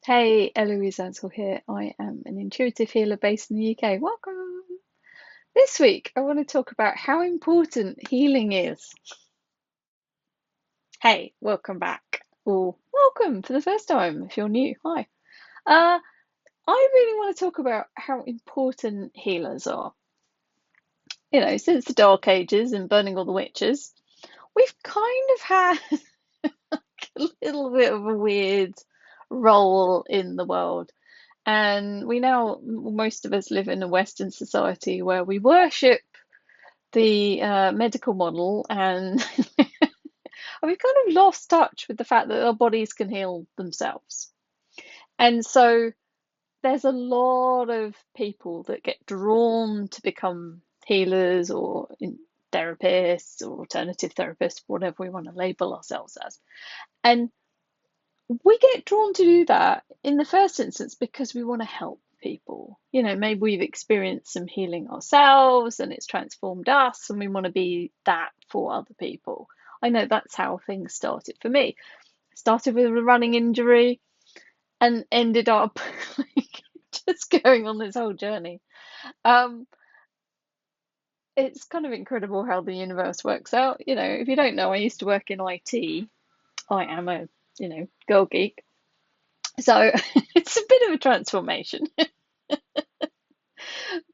Hey, Eloise Ansell here. I am an intuitive healer based in the UK. Welcome. This week, I want to talk about how important healing is. Hey, welcome back. Or welcome for the first time if you're new. Hi. Uh, I really want to talk about how important healers are. Since the Dark Ages and burning all the witches, we've kind of had a little bit of a weird role in the world. And we now, most of us live in a Western society where we worship the medical model, and we've kind of lost touch with the fact that our bodies can heal themselves. And so there's a lot of people that get drawn to become healers or therapists or alternative therapists, whatever we want to label ourselves as. And we get drawn to do that in the first instance because we want to help people. Maybe we've experienced some healing ourselves and it's transformed us, and we want to be that for other people. I know that's how things started for me. I started with a running injury and ended up like, just going on this whole journey. Um, it's kind of incredible how the universe works out. If you don't know, I used to work in IT. I am a, girl geek. So it's a bit of a transformation.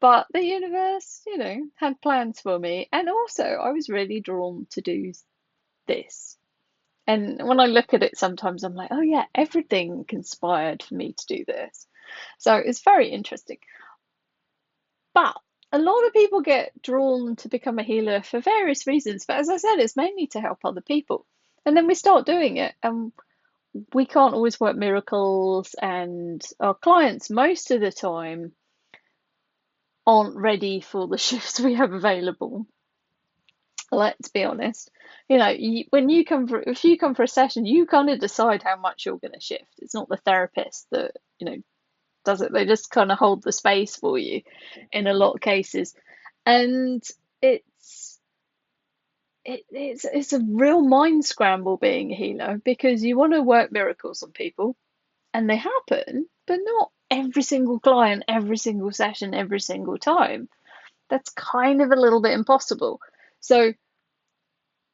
But the universe, had plans for me. And also, I was really drawn to do this. And when I look at it, sometimes I'm like, oh, yeah, everything conspired for me to do this. So it's very interesting. But a lot of people get drawn to become a healer for various reasons. But as I said, it's mainly to help other people. And then we start doing it, and we can't always work miracles. And our clients, most of the time, aren't ready for the shifts we have available. Let's be honest. When if you come for a session, you kind of decide how much you're going to shift. It's not the therapist that, does it. They just kind of hold the space for you in a lot of cases. And it's it's a real mind scramble being a healer, because you want to work miracles on people and they happen, but not every single client, every single session, every single time. That's kind of a little bit impossible. So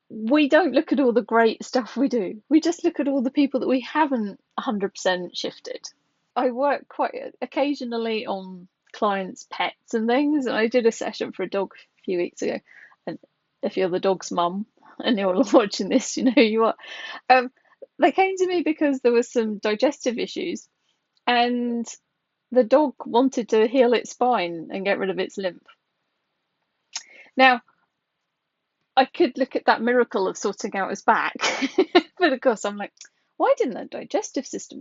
we don't look at all the great stuff we do. We just look at all the people that we haven't 100% shifted. I work quite occasionally on clients' pets and things, and I did a session for a dog a few weeks ago. And if you're the dog's mum and you're watching this, you know who you are. Um, they came to me because there was some digestive issues, and the dog wanted to heal its spine and get rid of its limp. Now, I could look at that miracle of sorting out his back, but of course I'm like, why didn't that digestive system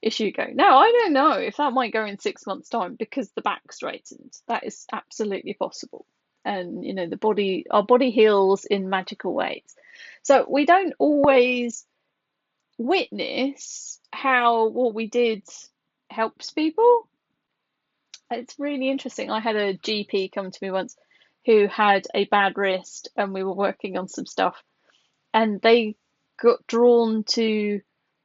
issue go? Now, I don't know if that might go in 6 months' time because the back straightened. That is absolutely possible. And our body heals in magical ways. So we don't always witness how what we did helps people. It's really interesting. I had a GP come to me once who had a bad wrist, and we were working on some stuff, and they got drawn to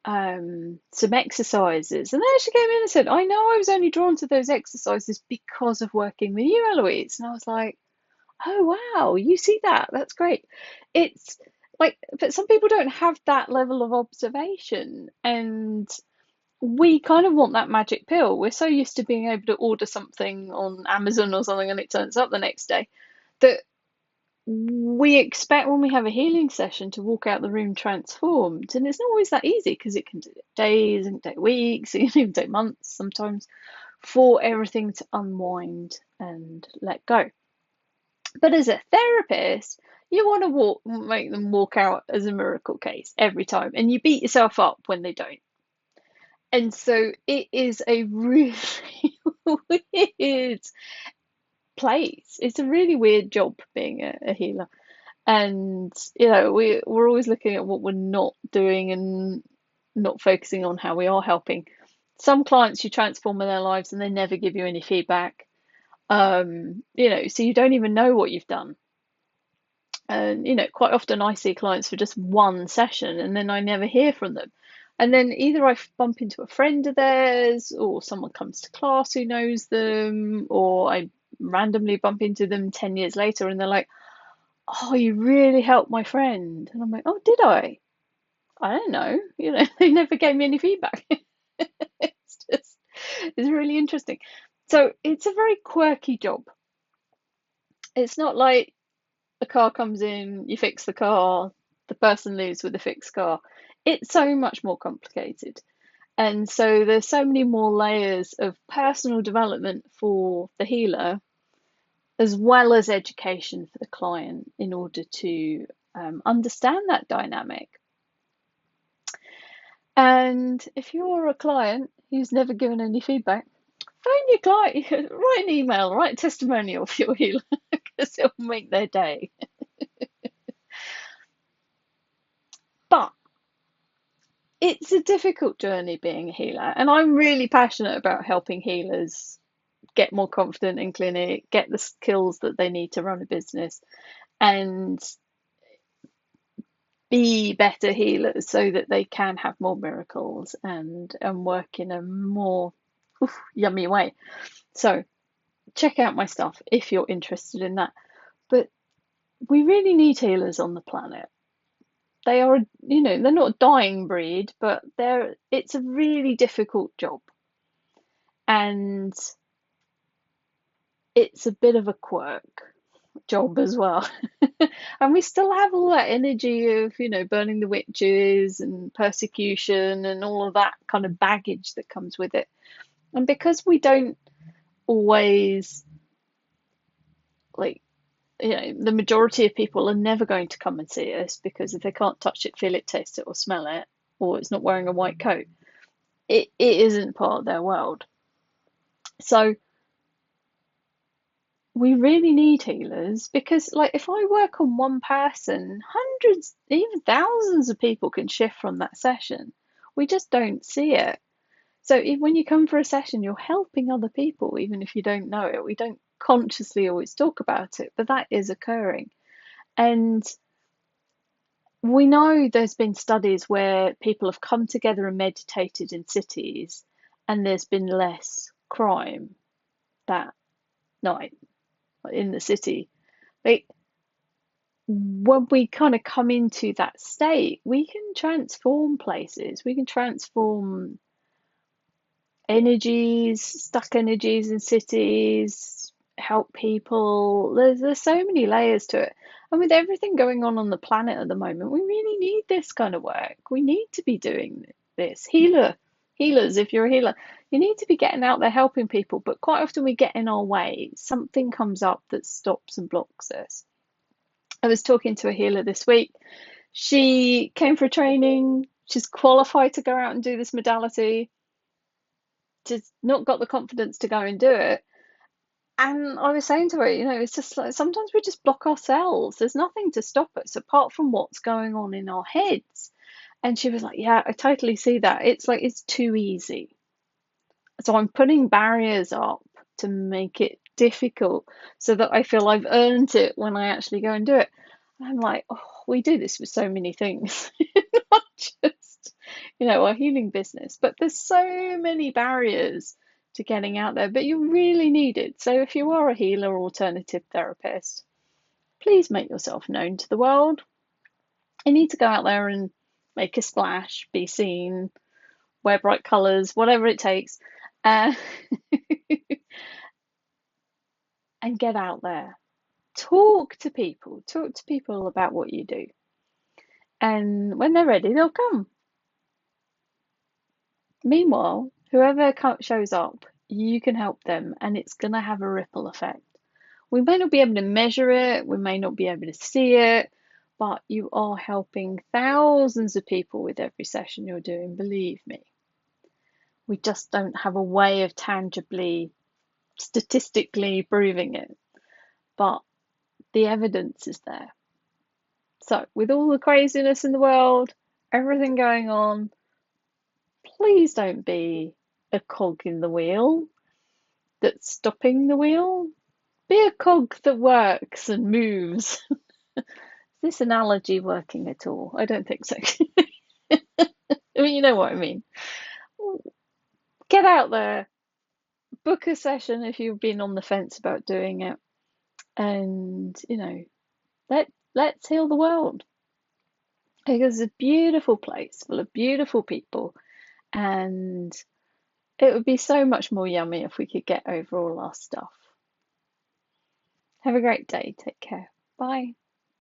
some exercises. And they actually came in and said, I know I was only drawn to those exercises because of working with you, Eloise. And I was like, oh, wow, you see that? That's great. It's like, but some people don't have that level of observation. And we kind of want that magic pill. We're so used to being able to order something on Amazon or something and it turns up the next day, that we expect when we have a healing session to walk out the room transformed. And it's not always that easy, because it can take days, and take weeks, it can even take months sometimes for everything to unwind and let go. But as a therapist, you want to make them walk out as a miracle case every time, and you beat yourself up when they don't. And so it is a really weird place. It's a really weird job being a healer. And we're always looking at what we're not doing and not focusing on how we are helping. Some clients you transform in their lives and they never give you any feedback. So you don't even know what you've done. And quite often I see clients for just one session and then I never hear from them. And then either I bump into a friend of theirs, or someone comes to class who knows them, or I randomly bump into them 10 years later and they're like, oh, you really helped my friend. And I'm like, oh, did I? I don't know. They never gave me any feedback. It's really interesting. So it's a very quirky job. It's not like the car comes in, you fix the car, the person leaves with a fixed car. It's so much more complicated. And so there's so many more layers of personal development for the healer, as well as education for the client in order to understand that dynamic. And if you're a client who's never given any feedback, phone your client, write an email, write a testimonial for your healer, because it'll make their day. But it's a difficult journey being a healer, and I'm really passionate about helping healers get more confident in clinic, get the skills that they need to run a business, and be better healers so that they can have more miracles and work in a more yummy way. So check out my stuff if you're interested in that. But we really need healers on the planet. They are, they're not a dying breed, but it's a really difficult job. And it's a bit of a quirk job as well. And we still have all that energy of, burning the witches and persecution and all of that kind of baggage that comes with it. And because we don't always, like, the majority of people are never going to come and see us, because if they can't touch it, feel it, taste it, or smell it, or it's not wearing a white coat, it isn't part of their world. So we really need healers, because, like, if I work on one person, hundreds, even thousands of people can shift from that session. We just don't see it. So when you come for a session, you're helping other people, even if you don't know it. We don't consciously always talk about it, but that is occurring. And we know there's been studies where people have come together and meditated in cities, and there's been less crime that night in the city. Like, when we kind of come into that state, we can transform places, we can transform energies, stuck energies in cities, help people. There's so many layers to it. And with everything going on the planet at the moment, we really need this kind of work. We need to be doing this. Healers, if you're a healer, you need to be getting out there helping people. But quite often we get in our way. Something comes up that stops and blocks us. I was talking to a healer this week. She came for a training. She's qualified to go out and do this modality. Just not got the confidence to go and do it. And I was saying to her, it's just like sometimes we just block ourselves. There's nothing to stop us apart from what's going on in our heads. And she was like, yeah, I totally see that. It's like it's too easy. So I'm putting barriers up to make it difficult so that I feel I've earned it when I actually go and do it. And I'm like, oh, we do this with so many things, not just, our healing business, but there's so many barriers to getting out there, but you really need it. So if you are a healer or alternative therapist, please make yourself known to the world. You need to go out there and make a splash, be seen, wear bright colours, whatever it takes, and get out there. Talk to people about what you do. And when they're ready, they'll come. Meanwhile, whoever shows up, you can help them, and it's going to have a ripple effect. We may not be able to measure it, we may not be able to see it, but you are helping thousands of people with every session you're doing, believe me. We just don't have a way of tangibly, statistically proving it, but the evidence is there. So, with all the craziness in the world, everything going on, please don't be a cog in the wheel that's stopping the wheel. Be a cog that works and moves. Is this analogy working at all? I don't think so. I mean, you know what I mean. Get out there, book a session if you've been on the fence about doing it, and let's heal the world, because it's a beautiful place full of beautiful people, and it would be so much more yummy if we could get over all our stuff. Have a great day. Take care. Bye.